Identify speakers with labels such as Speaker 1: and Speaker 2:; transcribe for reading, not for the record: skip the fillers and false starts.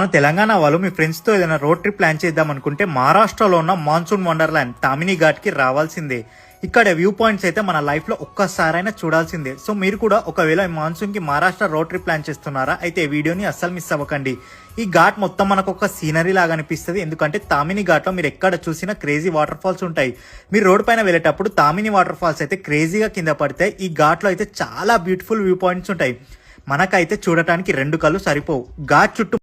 Speaker 1: మన తెలంగాణ వాళ్ళు మీ ఫ్రెండ్స్ తో ఏదైనా రోడ్ ట్రిప్ ప్లాన్ చేద్దాం అనుకుంటే మహారాష్ట్రలో ఉన్న మాన్సూన్ వండర్లాండ్ తామిని ఘాట్ కి రావాల్సిందే. ఇక్కడ వ్యూ పాయింట్స్ అయితే మన లైఫ్ లో ఒక్కసారైనా చూడాల్సిందే. సో మీరు కూడా ఒకవేళ మాన్సూన్ కి మహారాష్ట్ర రోడ్ ట్రిప్ ప్లాన్ చేస్తున్నారా అయితే వీడియోని అస్సలు మిస్ అవ్వకండి. ఈ ఘాట్ మొత్తం మనకు ఒక సీనరీ లాగా అనిపిస్తుంది. ఎందుకంటే తామిని ఘాట్ లో మీరు ఎక్కడ చూసినా క్రేజీ వాటర్ ఫాల్స్ ఉంటాయి. మీరు రోడ్ పైన వెళ్ళేటప్పుడు తామిని వాటర్ ఫాల్స్ అయితే క్రేజీగా కింద పడతాయి. ఈ ఘాట్ లో అయితే చాలా బ్యూటిఫుల్ వ్యూ పాయింట్స్ ఉంటాయి. మనకైతే చూడటానికి 2 కళ్ళు సరిపోవు. ఘాట్ చుట్టూ